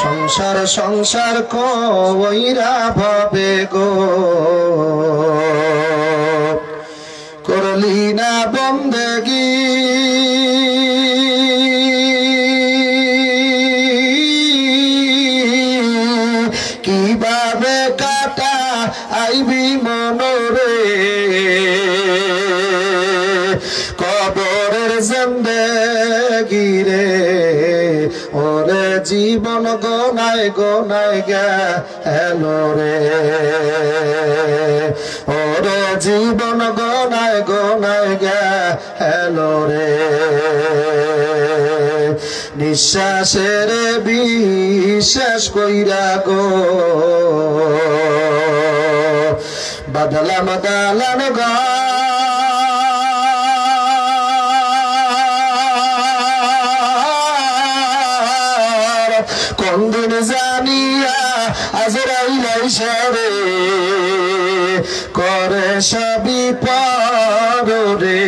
সংসার সংসার কইরা ভাবে গো করলি না বন্দেগি কিভাবে কাটা আইবি মনরে কবরের জিন্দেগি রে ওরে জীবন গোনায় গোনায় গেল রে ওরে জীবন গোনায় গোনায় গেল রে নিঃশ্বাসের বিশ্বাস কইরা গো বাদলাম দালান গা কোনদিন জানিয়া আজরাইল আইসা রে করে সবই পার রে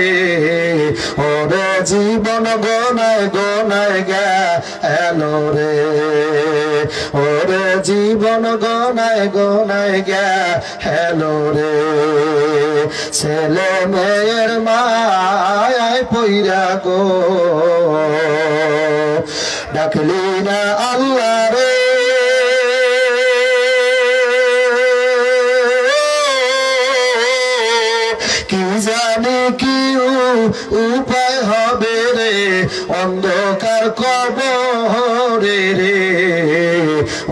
ওরে জীবন গোনায় গোনায় গেল রে ওরে জীবন গোনায় গোনায় গেল রে ছেলে মেয়ের মায়ায় পইরা গো ডাকলি না আল্লাহ রে কি জানি কি উপায় হবে রে অন্ধকার কবরে রে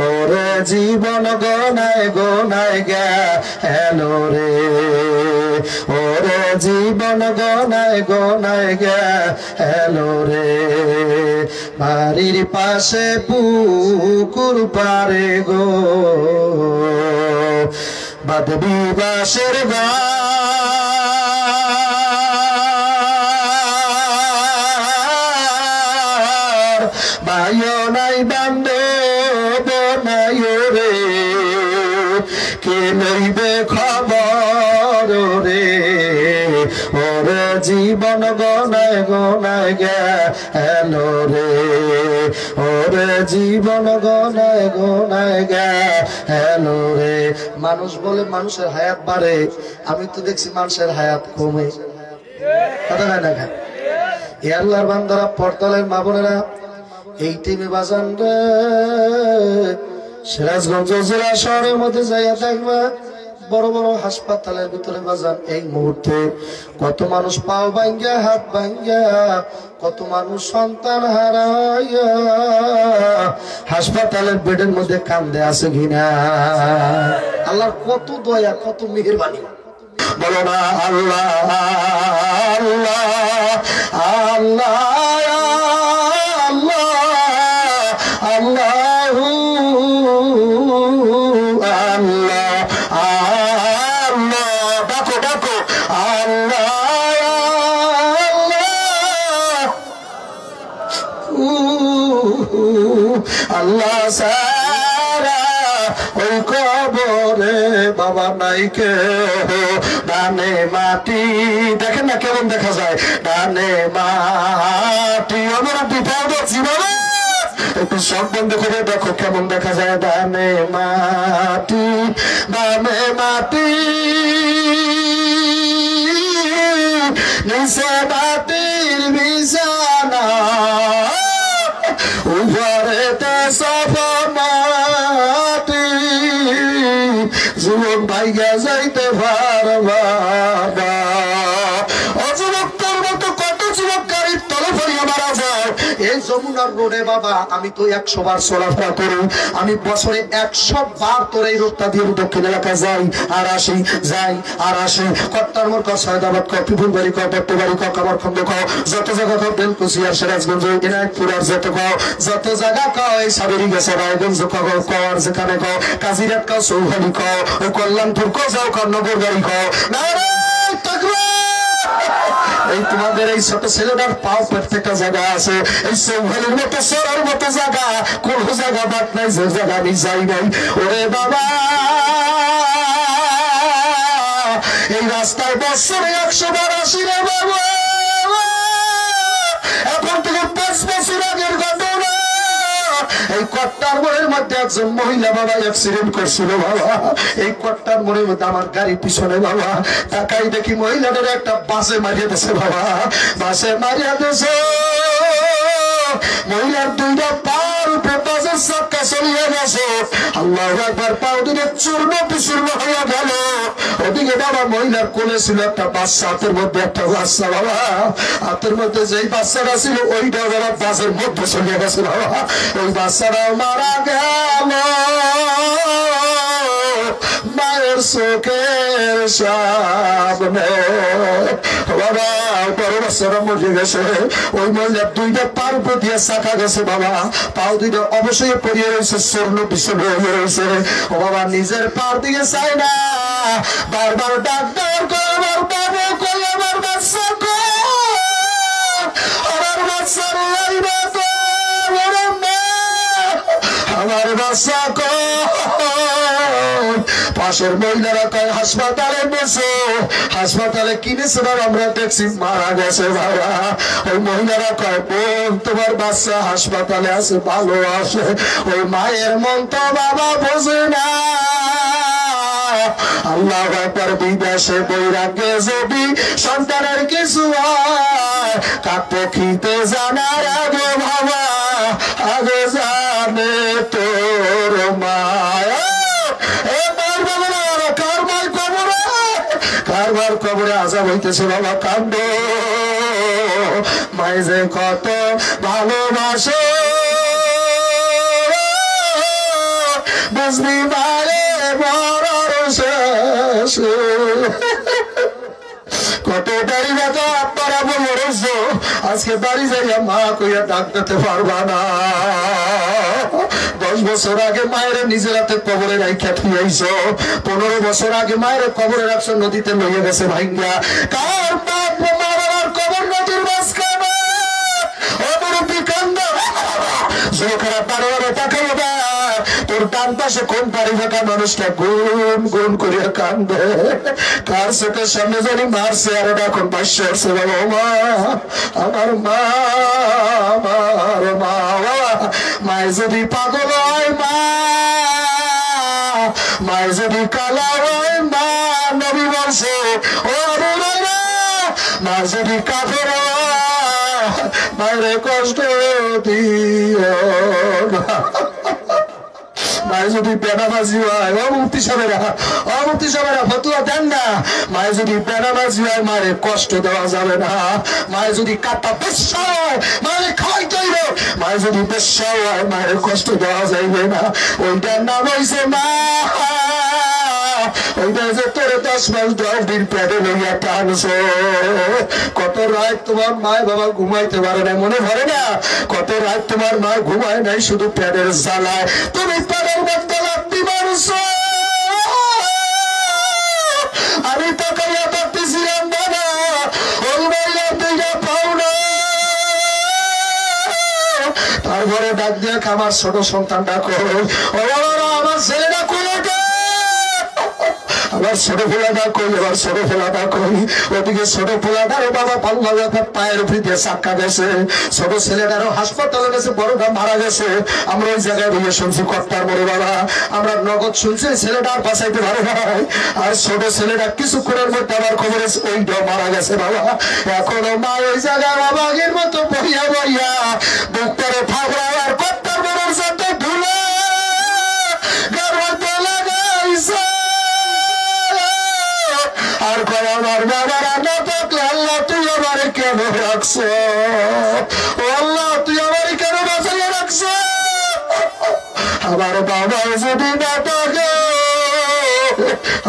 ওরে জীবন গোনায় গোনায় গেল রে ওরে জীবন গোনায় গোনায় গেল রে বাড়ির পাশে পুকুর পারে গো বাদবি বাসের গা ভাইও নাই বান্ধব নাই রে কে লইবে খবর রে ওরে জীবন গোনায় গোনায় গেল রে ওরে জীবন গোনায় গোনায় গেল রে মানুষ বলে মানুষের হায়াত বাড়ে আমি তো দেখছি মানুষের হায়াত কমে কথা না দেখা এ আল্লাহর বান্দারা পর্দালের মা বোনেরা এই টিমে বাজান রে সিরাজগঞ্জ জেলা শহরের মধ্যে যাইয়া দেখবা বড় বড় হাসপাতালের ভিতরে বাজান এই মুহূর্তে কত মানুষ পাও ভাঙ্গা হাত ভাঙ্গা কত মানুষ সন্তান হারাইয়া হাসপাতালের বেডের মধ্যে কান্দে আছে ঘিনা আল্লাহর কত দয়া কত মেহেরবানি বলো না আল্লাহ আল্লাহ আল্লাহ আল্লাহু আল্লাহ আল্লাহ ডাকো ডাকো আল্লাহ আল্লাহ সারা ওই কবরে বাবা নাই কে ডানে মাটি দেখেন না কেমন দেখা যায় ডানে মাটি আমার বিপদ জীবনে একটু সব বন্ধ করে দেখো কেমন দেখা যায় ডানে মাটি বামে মাটি নিচে মাটির বিছানা উপরেতে সব মাটি জীবন ভাইয়া যাইতে পারবা অযুবকদের মতো কত যুবককারীর তলে পড়িয়া মারা যায় এই যমুনার রোডে বাবা আমি তো 100 বার চলাফেরা করি আমি বছরে 100 বার তোর এই রোডটা দিয়ে দক্ষিণ এলাকায় যাই আর আসি যাই আর আসি কট্টার মোড় কর সয়দাবাদ কর পিপুলবাড়ি কর বট্টবাড়ি কর কামারখন্দ কর যত জায়গা কর বেলকুচি আর সিরাজগঞ্জ এনায়তপুর আর যত জায়গা কর এই সাবেরি গেছে রায়গঞ্জ কর যেখানে কর কাজিরাট কর চৌহালি কর ওই কল্যাণপুর কর যাও কর নগরবাড়ি কর নারায়ণ তাকবীর এই তোমাদের এই ছোট ছেলেটার পাও প্রত্যেকটা জায়গা আছে এই চৌহালির মতো সরার মতো জায়গা কোন জায়গা বাদ নাই যে জায়গা আমি যাই নাই ওরে বাবা এই রাস্তায় বছরে 100 বার আসি রে বাবা এখন থেকে 5 বছর আগের ঘটনা এই কট্টার মোড়ের মধ্যে একজন মহিলা বাবা অ্যাক্সিডেন্ট করছিল বাবা। এই কট্টার মোড়ের মধ্যে আমার গাড়ির পিছনে বাবা তাকাই দেখি মহিলাদের একটা বাসে মারিয়ে দিয়েছে বাবা, বাসে মারিয়ে দিয়েছে। মহিলার দুইটা পার উপরে বাসের চাক্কা চলিয়ে গেছে। আল্লাহু আকবার, পাও দুটো চূর্ণ বিচূর্ণ হয়ে গেল। ওদিকে বাবা মহিলার কোলে ছিল একটা বাচ্চা, হাতের মধ্যে একটা বাচ্চা বাবা, হাতের মধ্যে যেই বাচ্চাটা ছিল ওইটা বাবা বাসের মধ্যে চলিয়ে গেছে বাবা। ওই বাচ্চাটাও মারা গেল মায়ের চোখের সামনে বাবা। বড় বাচ্চারা মরে গেছে। ওই মহিলার দুইটা পার উপর দিয়ে চাকা গেছে বাবা, পাও দুইটা অবশ্যই পড়িয়ে রয়েছে, স্বর্ণ বিশ্বর্ণ হয়ে রয়েছে। ও বাবা নিজের পার দিকে চায় না, বারবার ডাক্তার আমার বাবু কই, আমার বাচ্চা কই, আমার বাচ্চা আমার বাচ্চা কই। পাশের মহিলারা কয় হাসপাতালে নেছে, হাসপাতালে কিনেছে বাবা, আমরা দেখছি মারা গেছে বাবা। ওই মহিলারা কয় বোন তোমার বাচ্চা হাসপাতালে আছে, ভালো আছে। ওই মায়ের মন তো বাবা বোঝে না। আল্লাহু আকবার, বিদেশে বৈরাগ্যে যদি সন্তানের কিছু হয় কাঁদতে খিতে জানার আগে বাবা আগে জানে তোর মায়া। কারবার কবরে আযাব হইতেছে বাবা, কান্দ। মায়ে যে কত ভালোবাসে বুঝলি মায়ে বড় শেষ। কত বাড়ি বাবা আপনারা বলছ আজকে বাড়ি যাইয়া মা কইয়া ডাক দিতে পারবা না। 10 বছর আগে মায়ের নিজের হাতে কবরে রাইখা থুইছো, 15 বছর আগে মায়ের কবরে রাখছো, নদীতে লইয়া গেছে ভাইঙ্গা। কার বাপ মা বাবার কবর নদীর মাঝখানে অবরূপী কান্দ জোখারা পারোয়ারে তাকাইবা। তোর ডান পাশে কোন বাড়ি থাকা মানুষটা গুন গুন করিয়া কান্দে, কার চোখের সামনে জানি মারছে আর এখন বাস্য আসছে বাবা। মা আমার মা, আমার মা, মায় যদি পাগল হয় মা, মায় যদি কালা হয় মা, নবী বলছে ও না, মা যদি কাফের মায়ের কষ্ট দিও না। মায়ে যদি বেনামাজি হয়, অমুক্তি সাহেবেরা ফতুয়া দেন না। মায়ে যদি বেনামাজি হয় মায়ের কষ্ট দেওয়া যাবে না। মায়ে যদি কাটা বেশ্যা হয় মায়ের খাওয়াইতে হইবে, মায়ে যদি বেশ্যা হয় মায়ের কষ্ট দেওয়া যাইবে না। ওইটার নাম হইছে মা। ওইটা যে তোরে 10 মাস 10 দিন পেটে লইয়া টানছো। কত রাত তোমার মায় বাবা ঘুমাইতে পারে না, মনে পড়ে না? কত রাত তোমার মা ঘুমায় নাই শুধু পেটের জ্বালায়। তুমি পেটের মধ্যে লাথি মারছো, আমি তো কইয়া পারতেছিলাম বাবা ওই মহিলা দুইটা পাও না। তারপরে ডাক দিয়ে আমার ছোট সন্তান ডাকো, ও বাবা আমার ছেলেটা কোলে আবার ছোট ফেলাটা কই, এবার ছোট ফেলাটা কই। ওদিকে ছোট ফেলাটারও বাবা পাল্লা ব্যথার পায়ের উপর দিয়ে চাক্কা গেছে, ছোট ছেলেটারও হাসপাতালে গেছে, বড়টা মারা গেছে। আমরা ওই জায়গায় বলে শুনছি কর্তার বড় বাবা, আমরা নগদ শুনছি ছেলেটা আর বাঁচাইতে পারে নাই। আর ছোট ছেলেটা কিছুক্ষণের মধ্যে আবার খবর ওইটাও মারা গেছে বাবা। এখনো মা ওই জায়গায় বাবা আগের মতো বইয়া বইয়া বুকটারে ফাঁকড়া আর কর্তার বড়োর সাথে ধুলে গর্ভতে লাগাইছে। আর কয় আমার বাবার না থাকলে আল্লাহ তুই আমার কেন রাখছো, ও আল্লাহ তুই আমার কেন বাঁচাইয়া রাখছো। আমার বাবা যদি না থাকে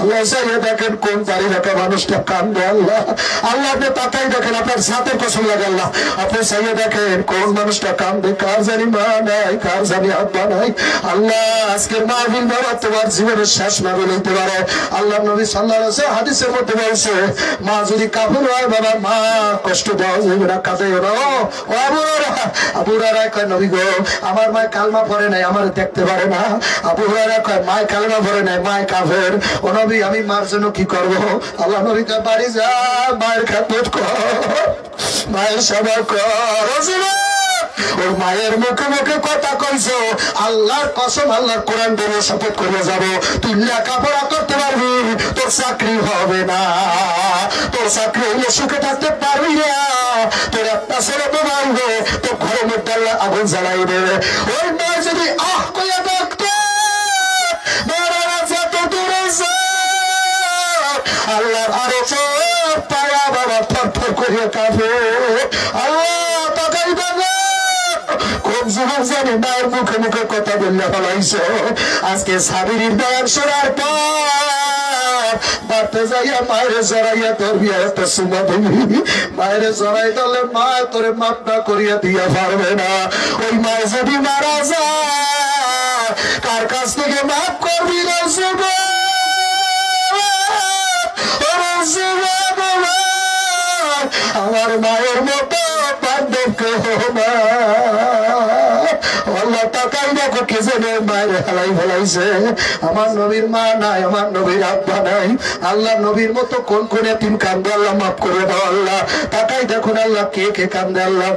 আল্লাহ চাইয়ে দেখেন কোন বাড়ি রাখা মানুষটা কান্দে। আল্লাহ আল্লাহ আপনি তাকাই দেখেন, আপনার সাথের কসম লাগে আল্লাহ, আপনি চাইয়ে দেখেন কোন মানুষটা কান্দে। কার জানি মা নাই, কার জানি আব্বা নাই। আল্লাহ আজকের মাহফিল বাবা তোমার জীবনের শেষ মাহফিল হইতে পারে। আল্লাহ নবী সাল্লাল্লাহু আলাইহি ওয়াসাল্লাম হাদিসের মধ্যে বলছে মা যদি কাফের হয় বাবা মা কষ্ট দেওয়া যাবে না, কাঁদাইও না। ও আবু হুরায়রা কয় নবী গো আমার মা কালমা পড়ে নাই, আমার দেখতে পারে না। আবু হুরায়রা কয় মা কালমা পড়ে নাই, মা কাফের। ও নবী আমি মার জন্য কি করবো? আল্লাহ নবী কয় বাড়ি যা, মায়ের খেদমত কর, মায়ের সেবা কর। ওই মায়ের মুখে মুখে কথা কইছো, আল্লাহর কসম, আল্লাহর কোরআন ধরে শপথ করে যাবো, তুই লেখাপড়া করতে পারবি, তোর চাকরি হবে না, তোর চাকরি হইলে সুখে থাকতে পারবি না, তোর একটা ছেলে তো মারবে, তোর ঘরের মধ্যে আল্লাহ আগুন জ্বালাই দেবে। ওই মায় যদি আহ কইয়া ডাকতো, আল্লাহর আরো পায়া বাবা থরথর করিয়া কাঁপে। আল্লাহ তাকাই দেবে, কোন যুবক জানি মায়ের মুখে মুখে কথা বললে ফলাইছো। আজকে সাবিরির বয়ান শোনার পর বাড়তে যাইয়া মায়ের জড়াইয়া ধরবি, একটা সুমা দিবি। মায়ের জড়াই দিলে মা তোরে মাপ না করিয়া দিয়া পারবে না। ওই মায়ের যদি মারা যায়, কার কাছ থেকে মাপ করবি না? আমার মায়ের মতো বান্ধব কেহ না। আল্লাহ তাকাই দেখো কে যেন মায়ের হেলাই ফেলাইছে। আমার নবীর মা নাই, আমার নবীর আব্বা নাই। আল্লাহ নবীর মতো কোন কোন এতিম কান্দে, আল্লাহ মাফ করে দাও আল্লাহ। তাকাই দেখুন আল্লাহ কে কে কান্দে আল্লাহ।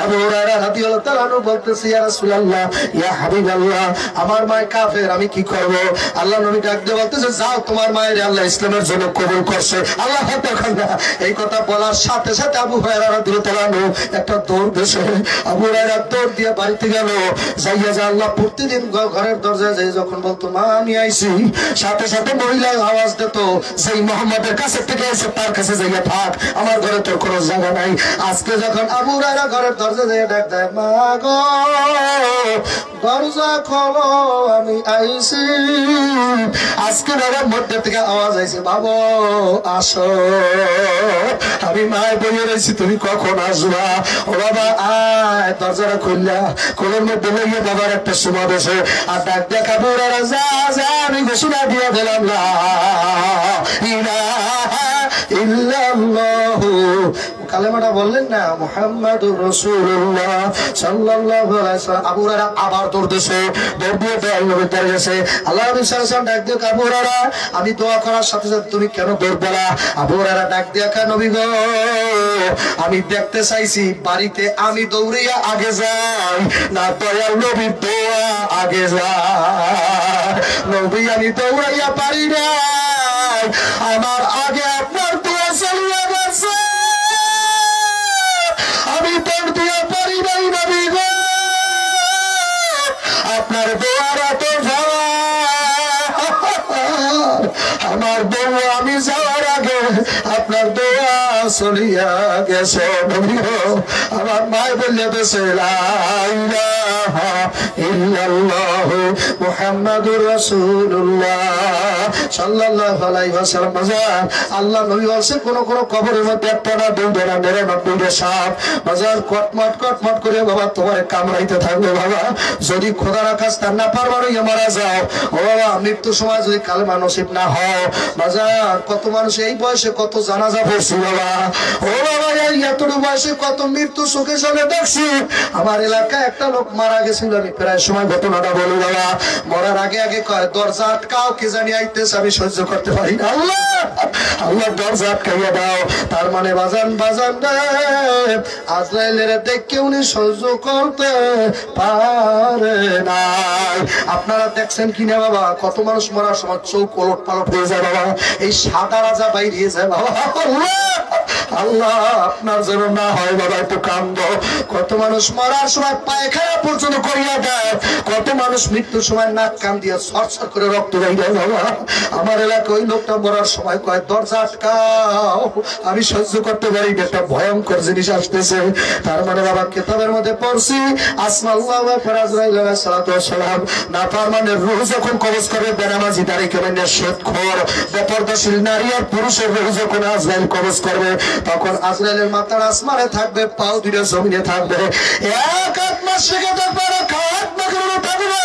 আবু হুরায়রা রাদিয়াল্লাহু তাআলা আনহু বলতেছে, ইয়া রাসূলুল্লাহ, ইয়া হাবিবাল্লাহ, আমার মা কাফের, আমি কি করব? আল্লাহ নবী ডাক দিয়ে বলতেছে, যাও তোমার মায়ের আল্লাহ ইসলামের জন্য কবুল করছে। আল্লাহ দেখুন না, এই কথা বলার সাথে সাথে আবু হুরায়রা রাদিয়াল্লাহু তাআলা আনহু একটা দৌড় দিয়েছে। আবু হুরায়রা দৌড় দিয়ে বাড়িতে গেল। যাইয়া যে আল্লাহ প্রতিদিন ঘরের দরজায় যাই যখন বলতো মা আমি আইছি, সাথে সাথে মহিলা আওয়াজ দিত, সেই মুহাম্মাদের কাছে থেকে এসে তার কাছে যাইয়া থাক, আমার ঘরে তোর কোনো জায়গা নাই। আজকে যখন আবু হুরায়রা ঘরের দরজা দিয়ে ডাক দেয়, মা গো দরজা খোলো আমি আইছি, আজকে ঘরের মধ্যে থেকে আওয়াজ আইছে, বাবা আসো। আমি মায় বইয়ে রয়েছি, তুমি কখন আসবা? ও বাবা আয়, দরজাটা খুললা, কোলের মধ্যে লইয়ে বাবার একটা সুমা দেশে আর ডাক দেখা বড় যা যা, আমি ঘোষণা দিয়ে দিলাম লা ইলাহা ইল্লাল্লাহু, কালেমাটা বললেন না, মুহাম্মাদুর রাসূলুল্লাহ সাল্লাল্লাহু আলাইহি ওয়াসাল্লাম। আবু হুরায়রা আবার দৌড় দিয়েছে, দৌড় দিয়ে নবীর দ্বারে গেছে। আল্লাহ নবী সাল্লাল্লাহু আলাইহি ওয়াসাল্লাম ডাক দিয়ে, আবু হুরায়রা আমি দোয়া করার সাথে সাথে তুমি কেন দৌড় দিলা? আবু হুরায়রা ডাক দিয়ে, নবী গো আমি দেখতে চাইছি বাড়িতে আমি দৌড়িয়া আগে যাই না দয়াল নবীর দোয়া আগে যায়। নবী আমি দৌড়াইয়া পারি না, আমার আগে আপনার দোয়া চালিয়ে গেছে, আমি দৌড় দিয়ে পারি নাই নবী গো, আপনার দোয়ার এত যাওয়া, আমার দোয়া আমি যাওয়ার আগে আপনার দোয়া চলিয়া গেছে নবী গো। আমার মায় বললে দেশে লা ইলাহা ইল্লাল্লাহু মুহাম্মাদুর রাসূলুল্লাহ সাল্লাল্লাহু আলাইহি ওয়াসাল্লাম। আল্লাহ নবী বলছে, কোন কোন কবরের মধ্যে একটা না দুইটা না 99টা সাপ বাজার কটমট কটমট করে বাবা তোমার কামড়াইতে থাকবে। বাবা যদি খোদা রাখাস তার না পারবারই মারা যাও, ও বাবা মৃত্যুর সময় যদি কালেমা নসিব না হয়, বাজার কত মানুষ এই বয়সে কত জানাজা পড়ছি বাবা, ও বাবা এতটুকু বয়সে কত মৃত্যু চোখের সামনে দেখছি। আমার এলাকায় একটা লোক মারা গেছিল, আমি প্রায় সময় ঘটনাটা বলি বাবা, মরার আগে আগে কয় দরজা আটকাও, কে জানি আইতেছে, আমি সহ্য করতে পারি না, আল্লাহ আল্লাহ দরজা আটকাইয়া দাও। তার মানে বাজান বাজান আজরাইলের দেখে উনি সহ্য করতে পারে নাই। আপনারা দেখছেন কিনা বাবা, কত মানুষ মরার সময় চোখ ওলট পালট হয়ে যায় বাবা, এই সাদা রাজা বাইরে যায় বাবা, আল্লাহ আপনার যেন না হয় বাবা, একটু কান্দ। কত মানুষ মরার সময় পায়খানা পর্যন্ত করিয়া দেয়, কত মানুষ মৃত্যুর সময় নাক কান দিয়ে সরসর করে রক্ত বের হয় বাবা। আমার এলাকায় ওই লোকটা মরার সময় কয় দরজা আটকাও, আমি সহ্য করতে পারি, একটা ভয়ঙ্কর জিনিস আসতেছে। তার মানে বাবা কিতাবের মধ্যে পড়ছি, আসমাল্লাহু আজরাইল আলাইহিস সালাতু ওয়াস সালাম নাফরমানের রূহ যখন কবজ করে, বেনামাজি দাঁড়িয়ে কেমন সুদখোর বেপরদাশীল নারী আর পুরুষের রূহ যখন আজরাইল কবজ করবে, তখন আজরাইলের মাথার আসমানে থাকবে, পাও দুইটা জমিনে থাকবে। এক হাত মাস শেখে থাকবে, হাত মাকে থাকবে,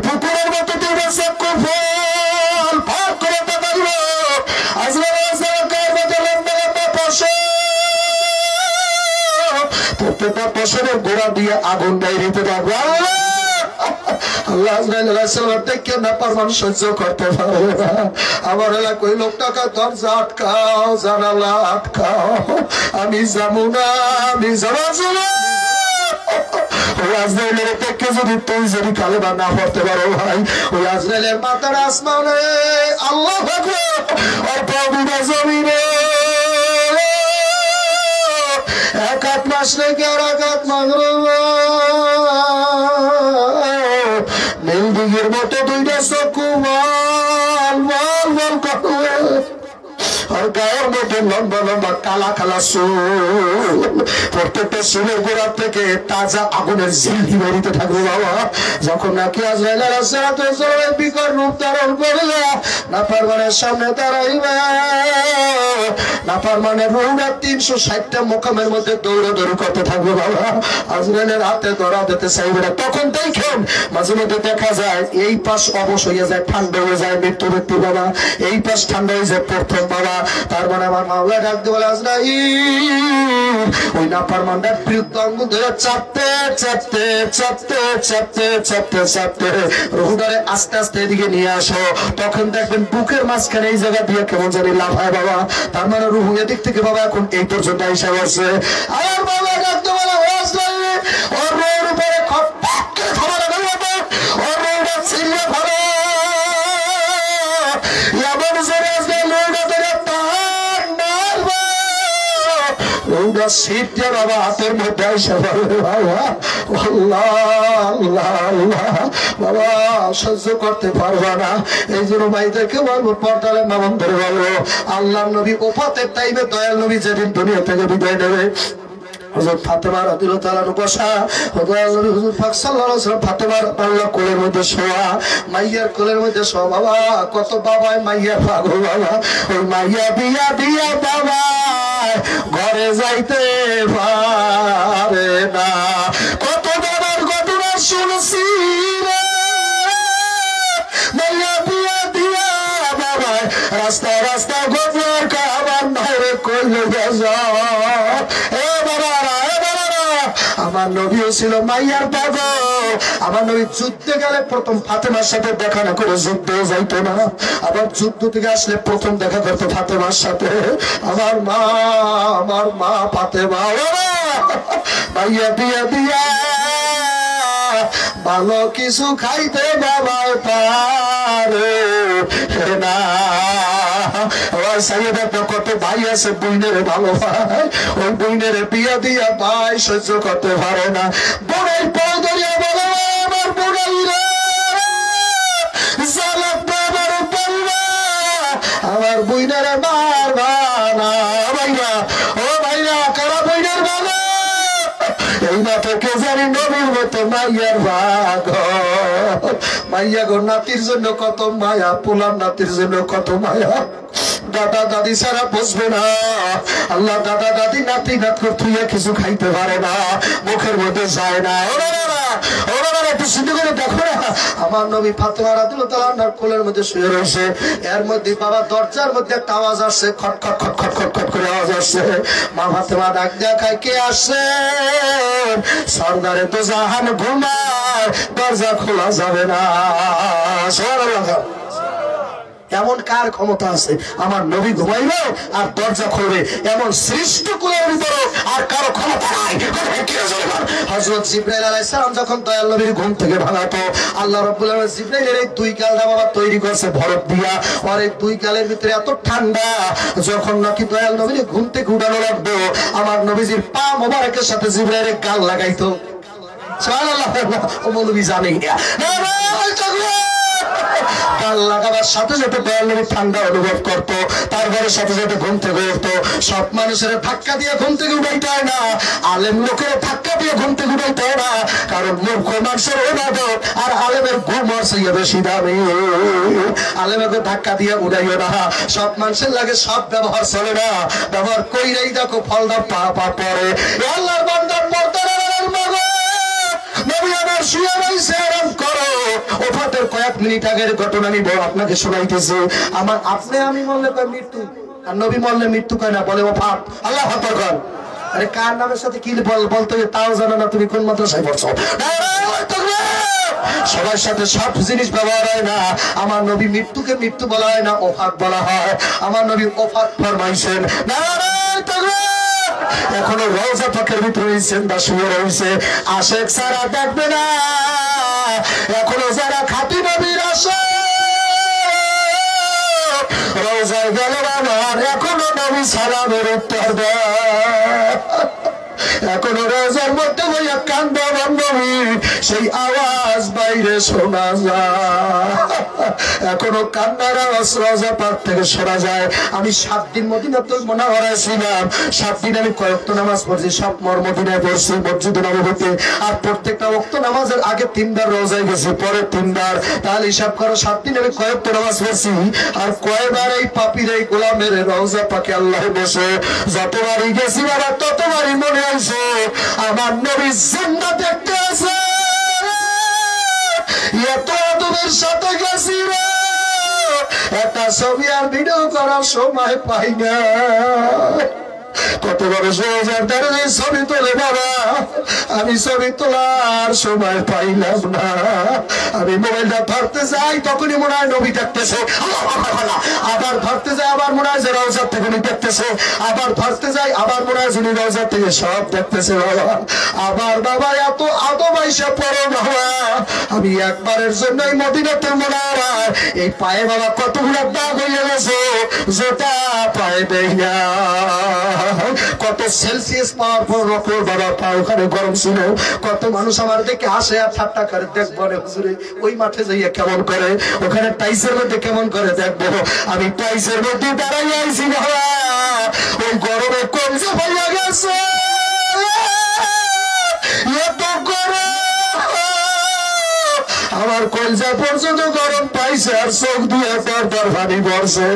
পুকুরের মতো দুইটা চক্ষু ফল ফাঁক করে থাকবে। আজরাইল কার মধ্যে লম্বা লম্বা পশে, প্রত্যেকটা পশরের গোড়া দিয়ে আগুন বাইরেতে থাকবে। আল্লাহ আজরাইল আলাইহিস সালাম দেখে না পারমান সহ্য করতে পারবে না। আমার এলাকায় লোকটাকে দরজা আটকাও, জানালা আটকাও, আমি যাবো না, আমি যাবো না। ওই আজরাইলের থেকে যদি তুই যদি কালেমা না পড়তে পারো ভাই, ওই আজরাইলের মাথার আসমানে আল্লাহু আকবার আর পাবিনা জমিনে এক হাত মাসলে কি আর এক হাত মাগরবা নীল দিঘির মতো দুইটা চক্ষু বল বল বল করবে আর গায়ের মধ্যে লম্বা লম্বা কালা কালা চুল, প্রত্যেকটা চুলের গোড়া থেকে তাজা আগুনের ঝিল্লি বেরিতে থাকবে বাবা। যখন নাকি আজরাইল আলাইহিস সালাম বিকট রূপ ধারণ করবে, নাফরমানের সামনে দাঁড়াইবে, নাফরমানের রূহটা 360টা মোকামের মধ্যে দৌড়াদৌড়ি করতে থাকবে বাবা। আজরাইলের হাতে ধরা দিতে চাইবে না। তখন দেখেন মাঝে মধ্যে দেখা যায় এই পাশ অবশ হয়ে যায়, ঠান্ডা হয়ে যায় মৃত্যু ব্যক্তি বাবা, এই পাশ ঠান্ডা হয়ে যায় প্রথম বাবা। তার মানে আমার মাওলা ডাকতে বলে আজরাইল ওই নাফরমানটার বিরুদ্ধে আঙ্গুল ধরে চাপতে চাপতে চাপতে চাপতে চাপতে চাপতে রুহুটারে আস্তে আস্তে এদিকে নিয়ে আসো। তখন দেখবেন বুকের মাঝখানে এই জায়গা দিয়ে কেমন জানি লাফায় বাবা। তার মানে রুহু এদিক থেকে বাবা এখন এই পর্যন্ত এসে গেছে। আর বাবা ডাকতে বলে আজরাইল ওর রুহুর উপরে খপ্পাকে ধরে রাখবে, ওর রুহুটা ছিঁড়ে ফেলো। এমন জোরে আজরাইল রুহুটা ধরে টান মারবে, রুহুটা ছিঁড়ে বাবা হাতের মধ্যে এসে পড়বে বাবা। আল্লাহ আল্লাহ আল্লাহ বাবা সহ্য করতে পারবা না। এই জন্য ভাইদেরকে বলবো পর্দালে মামন ধরে বলবো আল্লাহ নবী ওফাতের টাইমে দয়াল নবী যেদিন দুনিয়া থেকে বিদায় নেবে, হুজুর ফাতেমা রাদিয়াল্লাহু তাআলা বসা, হুজুর পাক সাল্লাল্লাহু আলাইহি ওয়াসাল্লাম ফাতেমার আল্লাহ কোলের মধ্যে শোয়া, মাইয়ার কোলের মধ্যে শোয়া বাবা। কত বাবাই মাইয়া পাগল বাবা, ওই মাইয়া বিয়া দিয়া বাবা ঘরে যাইতে পারে না। কত বাবার ঘটনা শুনছি রে, মাইয়া বিয়া দিয়া বাবা রাস্তা রাস্তা গোবর খাবার নাইরে কইলে গেছো। এ বাবা আমার নবীও ছিল মাইয়ার পাগল। আমার নবী যুদ্ধে গেলে প্রথম ফাতেমার সাথে দেখা না করে যুদ্ধে যাইতো না, আবার যুদ্ধ থেকে আসলে প্রথম দেখা করতো ফাতেমার সাথে। আমার মা ফাতেমা মাইয়া দিয়া দিয়া ভালো কিছু খাইতে বাবা পারে না। কত ভাই আছে বইনের ভালো ভাই, ওই বইনের বিয়া দিয়া ভাই সহ্য করতে পারে না। বোনের পাও ধরিয়া বলে আমার বোনাই রে আমার বইনারে মারবা না ভাইরা, ও ভাইরা কারা বইনের ভালো এই না থেকে জানি নবীর মতো মাইয়ার ভাগ। মাইয়া গো নাতির জন্য কত মায়া, পোলার নাতির জন্য কত মায়া। দাদা দাদি ছাড়া বসবে না। আল্লাহ দাদা দাদি নাতি নাত করতে কিছু খাইতে পারে না, মুখের মধ্যে যায় না। একটু সিদ্ধ করে দেখো না, আমার নবী ফাতেমা রাদিয়াল্লাহু তাআলা আনহার কোলের মধ্যে শুয়ে রয়েছে। এর মধ্যে বাবা দরজার মধ্যে একটা আওয়াজ আসছে, খট খট খট খট খট খট করে আওয়াজ আসছে। মা ফাতেমা ডাক দেখায় কে আসছে? সরদারে তো জাহান ঘুমায়, দরজা খোলা যাবে না। সুবহানাল্লাহ। এমন কার ক্ষমতা আছে আমার নবী ঘুমাইবে আর দরজা খুলবে? এমন সৃষ্ট কুলের ভিতরে আর কারো ক্ষমতা নাই। হযরত জিবরাইল আলাইহিস সালাম যখন দয়াল নবীর ঘুম থেকে ভাঙাতো, আল্লাহ রাব্বুল আলামিন জিবরাইলের এই দুই গালটা বাবা তৈরি করছে বরফ দিয়া। আর এই দুই গালের ভিতরে এত ঠান্ডা, যখন নাকি দয়াল নবীর ঘুম থেকে উঠানো লাগতো, আমার নবীজির পা মোবারকের সাথে জিবরাইলের গাল লাগাইতো। সুবহানাল্লাহ। ও মৌলবী জানে না গাল লাগাবার সাথে সাথে দয়াল নবী ঠান্ডা অনুভব করতো, তারপরে সাথে সাথে ঘুম থেকে উঠতো। সব মানুষের ধাক্কা দিয়ে ঘুম থেকে উঠাইতে হয় না, আলেম লোকের ধাক্কা দিয়ে ঘুম থেকে উঠাইতে হয় না, কারণ মূর্খ মানুষের ইবাদত আর আলেমের ঘুম আছে বেশি দামি। আলেমকে ধাক্কা দিয়ে উঠাইও না। সব মানুষের লাগে সব ব্যবহার চলে না, ব্যবহার কইরাই দেখো ফলটা পা পড়ে। আল্লাহর বান্দার পর্দার মগো নবী আমার শুয়ে রইছে, আরাম করো। ওফাতের কয়েক মিনিট আগের ঘটনা আমি আপনাকে শোনাইতেছি। আমার আপনি আমি মরলে কয় মৃত্যু, আর নবী মরলে মৃত্যু কয় না, বলে ওফাত। আল্লাহ আকবার কর। আরে কার নামের সাথে কি বলতে তাও জানো না, তুমি কোন মাদ্রাসায় পড়ছো? সবার সাথে সব জিনিস ব্যবহার হয় না। আমার নবী মৃত্যুকে মৃত্যু বলা হয় না, ওফাত বলা হয়। আমার নবী ওফাত ফরমাইছেন। এখনো রওজা পাকের ভিতরে জিন্দা শুয়ে রয়েছে আশেক সারা দেখবে না এখনো যারা খাঁটি নবীর আশেক রওজায় গেল আমার এখনো নবী সালামের উত্তর দেয় এখনো রোজার মধ্যে বইয়া কান্দা বান্ধবী সেই আওয়াজ বাইরে শোনা যায় এখনো কান্নার আওয়াজ রোজা পাক থেকে শোনা যায় আমি 7 দিন মদিনাতুল মুনাওয়ারায় ছিলাম 7 দিন আমি কয়েকটা নামাজ পড়ছি সব মদিনায় পড়ছি মসজিদে নববীতে আর প্রত্যেকটা ওয়াক্ত নামাজের আগে 3 বার রোজায় গেছি পরে 3 বার তাহলে হিসাব করো 7 দিন আমি কয়েকটা নামাজ পড়ছি আর কয়বার এই পাপীর এই গোলামের রোজা পাকে আল্লাহ বসে যতবারই গেছি বাবা ততবারই মনে হইছে আমার নবী জিন্দা দেখতে আছে এত আদবের সাথে গেছি রে একটা ছবি আর ভিডিও করার সময় পাই না কত বড় সোজার দাঁড়িয়ে ছবি তোলে বাবা আমি ছবি তোলার সময় পাইলাম না আমি মোবাইলটা ধরতে যাই তখনই মনে হয় নবী দেখতেছে আবার ধরতে যাই আবার মনে হয় যে রওজার থেকে দেখতেছে আবার ধরতে যাই আবার মনে হয় যিনি রওজার থেকে সব দেখতেছে বাবা আবার বাবা এত আদব আইসা পড়ো বাবা আমি একবারের জন্যই মদিনাতুল মুনাওয়ারায় এই পায়ে বাবা কতগুলো দাগ হয়ে গেছে যেটা পায়ে দেই না কত সেলসিয়াস পাওয়ার পর রকম বাবা পা ওখানে গরম ছিল কত মানুষ আমার দেখে আসে আর ঠাট্টা করে দেখবো রে হুজুরে ওই মাঠে যাইয়া কেমন করে ওখানে টাইসের মধ্যে কেমন করে দেখবো আমি টাইসের মধ্যে দাঁড়াই আইছি বাবা ওই গরমে কমছে ভাইয়া গেছে এত গরম আমার কলজা পর্যন্ত গরম পাইছে আর চোখ দিয়ে পর পানি পড়ছে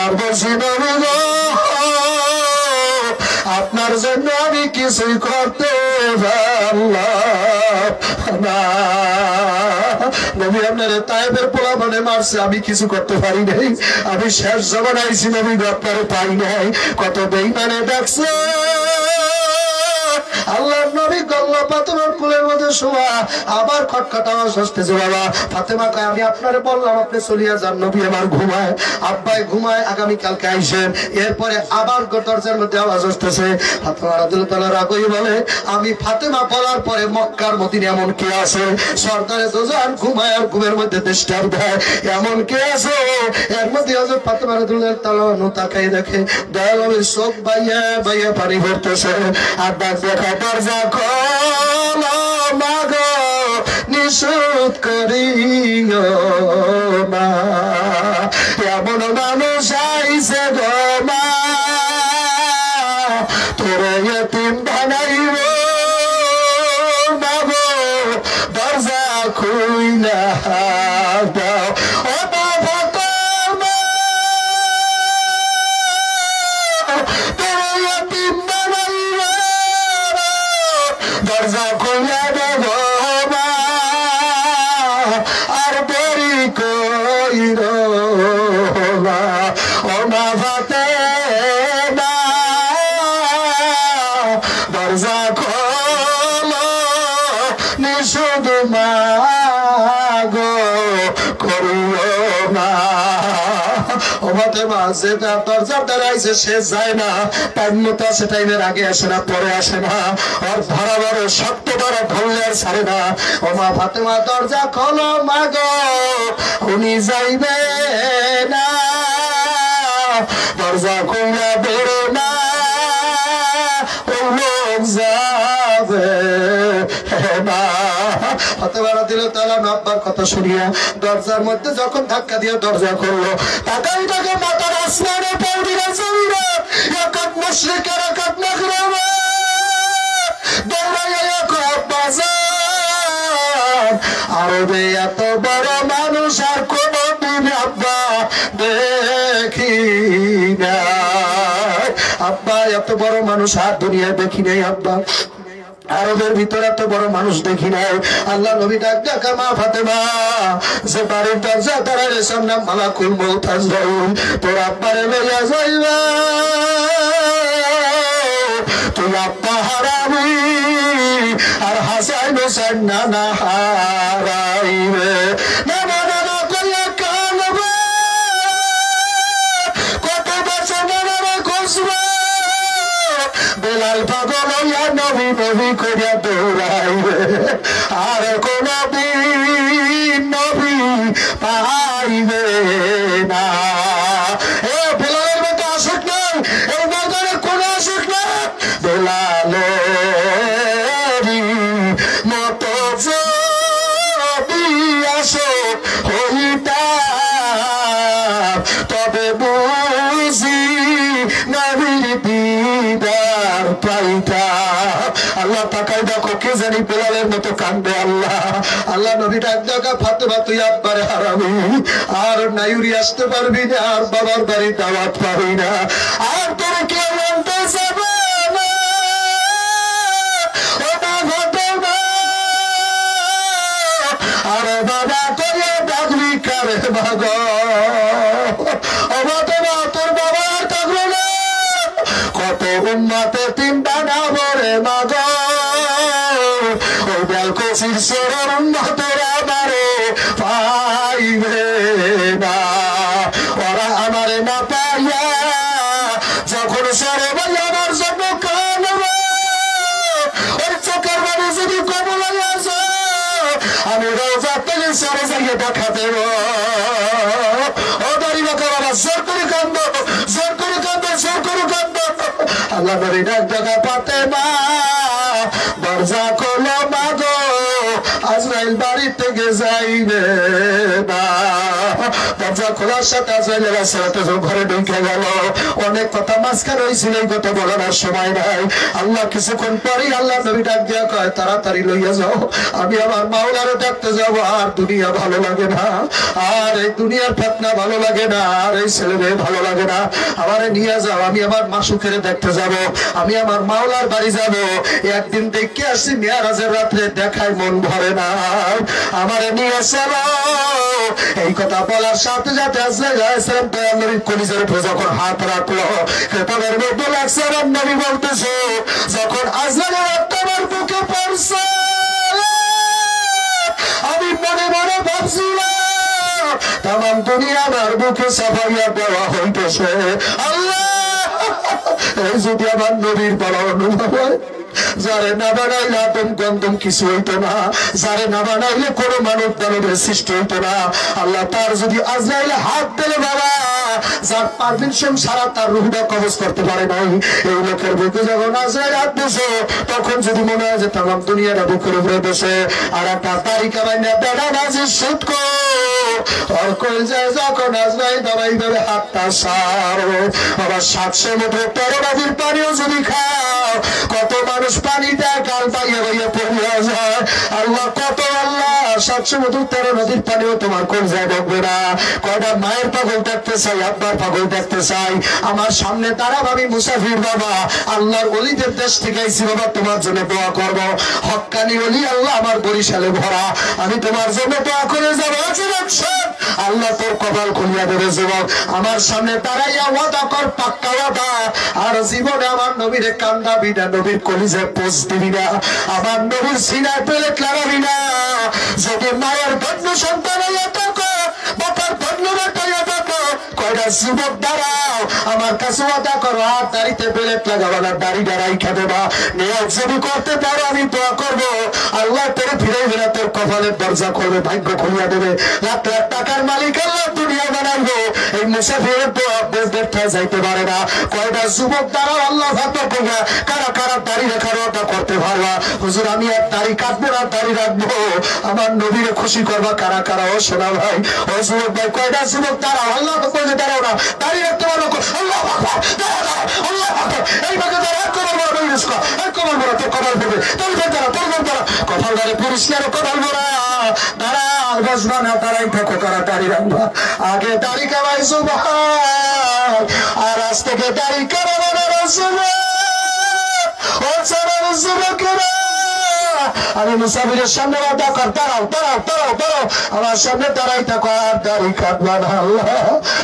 আর বলছি নবী গো আপনার জন্য আমি কিছুই করতে পারলাম না নবী আপনার তায়েবের পোলা মানে মারছে আমি কিছু করতে পারি নাই আমি শেষ জবান আইছি নবী আপনারে পাই নাই কত বেঈমানে ডাকছে আল্লাহর নবী গল্লা পাথরের কোলের মধ্যে শোয়া আবার খটখট আওয়াজ আসতেছে বাবা ফাতেমা কয় আমি আপনারে বললাম আপনি চলিয়া যান নবী আমার ঘুমায় আব্বাই ঘুমায় আগামী কালকে আইসেন এরপরে আবার দরজার মধ্যে আওয়াজ আসতেছে ফাতেমা রাদিয়াল্লাহু তাআলা রাগই বলে আমি ফাতেমা বলার পরে মক্কার মদিনা এমন কে আছে সরদারে দুজান ঘুমায় আর ঘুমের মধ্যে ডিস্টার্ব দেয় এমন কে আছে এর মধ্যে হযরত ফাতেমা রাদিয়াল্লাহু তাআলা তাকাই দেখে দয়াল নবীর চোখ বাইয়া বাইয়া পানি পড়তেছে আর ডাক দেখা দরজা খোলো মাগো নিষেধ করিও না এমন মানুষ আইছে গো মা তোরে এতিম বানাইব মাগো দরজা খুইলা দাও ও বাবা তোমা তোরে এতিম বানাইব দরজা খুইলা দেব আর দেরি কইর না ও মা ফাতেমা দরজা খোলো নিষেধ মাগো করিও না ও ফাতেমা যেটা দরজার দ্বারা আইছে সে যায় না টাইম মতো আসে টাইমের আগে আসে না পরে আসে না আর ধরা বড় শক্ত বড় ধরলে আর ছাড়ে না ও মা ফাতেমা দরজা খোলো মাগো উনি যাইবে না দরজা খুলে বেরো না ও লোক যাবে না ফাতেমা রাদিয়াল্লাহু তাআলা আব্বার কথা শুনিয়া দরজার মধ্যে যখন ধাক্কা দিয়ে দরজা খুললো তাকাই তাকে মাথার আসমানে পাও দিলে জমিনে একাত মুশরিকের একাত মাগরিব দৌড়াইয়া কয় বাজার আরবে এত বড় মানুষ আর কোনদিন আব্বা দেখি না আব্বা এত বড় মানুষ আর দুনিয়ায় দেখি নাই আব্বা আরবের ভিতরে এত বড় মানুষ দেখি নাই আল্লাহ নবী ডাক ডাকা মা ফাতেমা যে বাড়ির দরজা দাঁড়ায় সামনে মালাকুল মউত আজরাইল তোর আব্বারে লইয়া যাইবা তুই আব্বা হারাবি আর হাসান হোসেন নানা হারাইবে নানা নানা কইয়া কানবে কত বছর নানা খুঁজবে বেলাল নবী করিয়া দৌড়াইবে আর কোনদিন নবী পাইবে না। এ বেলালের মতো আশিক নাই, এই ময়দানে কোন আশিক নাই। বেলালেরই মতো যদি আশিক হইতাম তবে বুঝি নবীর দিদার পাইতাম। আল্লাহ তাকাই দেখো কে জানি বেলালের মতো কান্দে। আল্লাহ আল্লাহ নবী ডাক দেখা ফাতেমা তুই একবারে হারাবি আর নাইউরি আসতে পারবি না আর বাবার বাড়ি দাওয়াত পাবি না আর তোর কে মানতে যাবে না। ওটা ঘটে না আরে বাবা করে ডাকবি কারে ভাগ অবাতবা তোর বাবা আর থাকবে না। কত উম্মতে তিনটা না বলে মাগ ওই বেলকসির সেরার উম্মতেরা মারে পাইবে না। ওরা আমারে না পাইয়া যখন সরে ভাই আমার জন্য কানবে ওই চোখের বাড়ি যদি কবল আছে আমি রোজা থেকে সরে যাইয়ে দেখা দেব। ও দাঁড়ি বাঁকা বাবা জোর করে কান্দ, জোর করে কান্দ, জোর করে কান্দ। আল্লাহ নবী ডাক দেখা পাতে মা দরজা খোলো মাগো আজরাইল বাড়ি থেকে যাইবে না। দরজা খোলার সাথে আজরাইল আলাইহিস সালাম ঘরে ঢুকে গেল। অনেক কথা মাঝখানে হয়েছিল, এই কথা বলার সময় নাই। আল্লাহ কিছুক্ষণ পরে আল্লাহ নবী ডাক দিয়া কয় তাড়াতাড়ি লইয়া যাও, আমি আমার মাওলারে দেখতে যাব। আর দুনিয়া ভালো লাগে না, আর এই দুনিয়ার ফেতনা ভালো লাগে না, আর এই ছেলে মেয়ে ভালো লাগে না, আমারে নিয়ে যাও, আমি আমার মাসুকের দেখতে যাব, আমি আমার মাওলার বাড়ি যাব। একদিন দেখে আসি মেয়ারাজের রাত্রে দেখায় মন ভরে না, আমারে নিয়ে চলো। এই কথা বলার সাথে সাথে আজরাইল আলাইহিস সালাম দয়াল নবীর কলিজার উপর যখন হাত রাখলো খেতাবের মধ্যে লাগছে আর নবী বলতেছে যখন আজরাইলের হাতটা আমার বুকে পড়ছে আমি মনে মনে ভাবছিলাম তামাম দুনিয়া আমার বুকে সাফাইয়া দেওয়া হইতেছে। আল্লাহ এই যদি আমার নবীর বড় অনুভব হয়, যারে না বানাইলে আদম গন্ধম কিছু হইতো না, যারে না বানাইলে কোনো মানব দানবের সৃষ্টি হইতো না। আল্লাহ তার যদি আজরাইলে হাত দিলে বাবা যার পারমিশন ছাড়া তার রূহটা কবজ করতে পারে নাই, এই লোকের বুকে যখন আজরাইল হাত দিছে তখন যদি মনে হয় যে তামাম দুনিয়াটা বুকের উপরে বসে আর একটা তারিখা বাইনা বেড়া নাজির সুদ আর কই যায় যখন আজরাইল বাবা এইভাবে হাতটা সারো বাবা 700 মুঠো 13 নদীর পানিও যদি খাও কত মানুষ পানি দেয় কাল পাইয়া পাইয়া পড়িয়া যায়। আল্লাহ কত আল্লাহ 700 মুঠো 13 নদীর পানিও তোমার কোন যায় ঢুকবে না। কয়টা মায়ের পাগল দেখতে চাই, আব্বার পাগল দেখতে চাই, আমার সামনে তারা ভাবি মুসাফির বাবা আল্লাহর ওলিদের দেশ থেকে আইছি বাবা তোমার জন্য দোয়া করব। হক্কানি ওলি আল্লাহ আমার বরিশালে ভরা, আমি তোমার জন্য দোয়া করে যাবো। আল্লাহ তোর কপাল খুলিয়া দেবে যুবক, আমার সামনে দাঁড়াইয়া ওয়াদা কর পাক্কা ওয়াদা আর জীবনে আমার নবীর কান্দাবি না, নবীর কলিজায় পোষ দিবি না, আমার নবীর সিনায় পেলে ক্লারাবি না। যদি মায়ের ধন্য সন্তান হইয়া থাকো, বাবার ধন্য বেটা হইয়া থাকো, কয়টা যুবক দাঁড়াও আমার কাছে ওয়াদা করো আর দাড়িতে বেলেট লাগাবো না, দাড়ি দাঁড়াই খেতে বা নিয়োগ যদি করতে পারো আমি দোয়া করবো আল্লাহ তোর ফিরে ফিরে তোর কপালের দরজা করবে, ভাগ্য খুলিয়া দেবে। লাখ লাখ টাকার মালিক আল্লাহ দুনিয়া বানাবো, এই মুসাফিরের দোয়া বেশটা যাইতে পারে না। কয়টা যুবক দ্বারা আল্লাহ ভাগ্য করবে কারা কারা দাড়ি রেখার ওটা করতে পারবা। হুজুর আমি আর দাড়ি কাটবো না, দাড়ি রাখবো, আমার নবীরে খুশি করবা কারা কারা। ও সোনা ভাই, ও যুবক ভাই, কয়টা যুবক দ্বারা আল্লাহ করতে দাঁড়াও না, দাড়ি রাখতে পারো আল্লাহ আল্লাহ এই ভাগে দাঁড়া কবল বড় কবল বড় তোর কবল পড়বে তোর দ্বারা তোর দ্বারা কপাল দ্বারা পুরস্কার কবল বড়া দাঁড়া বসবা না, দাঁড়াই থাকো তাড়াতাড়ি রাখবা। আগে দাড়ি কামাইছো আর আজ থেকে দাড়ি কামাবার আমি মুসাফিরের সামনে ওয়াদা কর দাঁড়াও দাঁড়াও দাঁড়াও দাঁড়াও আমার সামনে দাঁড়াই থাকো আর দাড়ি কাটবা না। আল্লাহ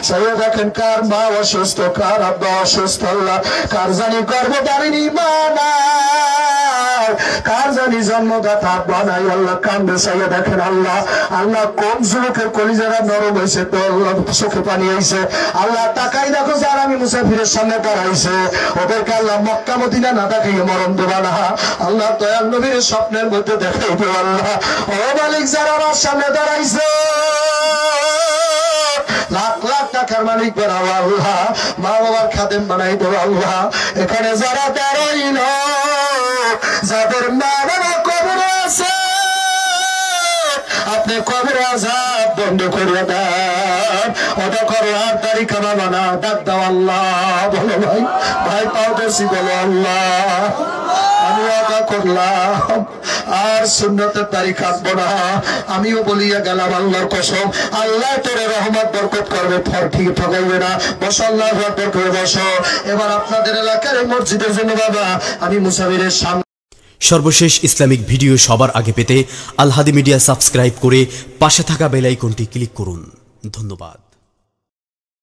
সাইয়ে দেখেন কার মা অসুস্থ, কার আব্বা অসুস্থ, আল্লাহ কার জানি করবে দাড়ি মানা যায় কার জানি জন্মদাতা বানাই আল্লাহ কান্দে চাইয়া দেখেন আল্লাহ আল্লাহ কোন যুবকের কলিজারা নরম হয়েছে তো আল্লাহ চোখে পানি হয়েছে আল্লাহ তাকাই দেখো যার আমি মুসাফিরের সামনে দাঁড়াইছে ওদেরকে আল্লাহ মক্কা মদিনা না দেখাইয়ে মরণ দেবা না আল্লাহ দয়াল নবীর স্বপ্নের মধ্যে দেখাইবে আল্লাহ ও মালিক যারা আমার সামনে দাঁড়াইছে লাখ লাখ টাকার মালিক বানাও আল্লাহ মা বাবার খাদেম বানাই দেব আল্লাহ এখানে যারা দাঁড়াইল যাদের মা বাবা কবরে আছে আপনি কবরে আযাব বন্ধ করে দেন ওটা করো আর তারিখ বানা ডাক দাও আল্লাহ বলো ভাই ভাই পাও দোষী বলো আল্লাহ আমি ওটা করলাম আর সুন্নতের তারিখ আনবো না আমিও বলিয়া গেলাম আল্লাহর কসম আল্লাহ তোর রহমত বরকত করবে ঠিক ঠকাইবে না বসো আল্লাহু আকবার করে বসো এবার আপনাদের এলাকার এই মসজিদের জন্য বাবা আমি মুসাফিরের সামনে সর্বশেষ ইসলামিক ভিডিও সবার আগে পেতে আল হাদি মিডিয়া সাবস্ক্রাইব করে পাশে থাকা বেল আইকনটি ক্লিক করুন ধন্যবাদ।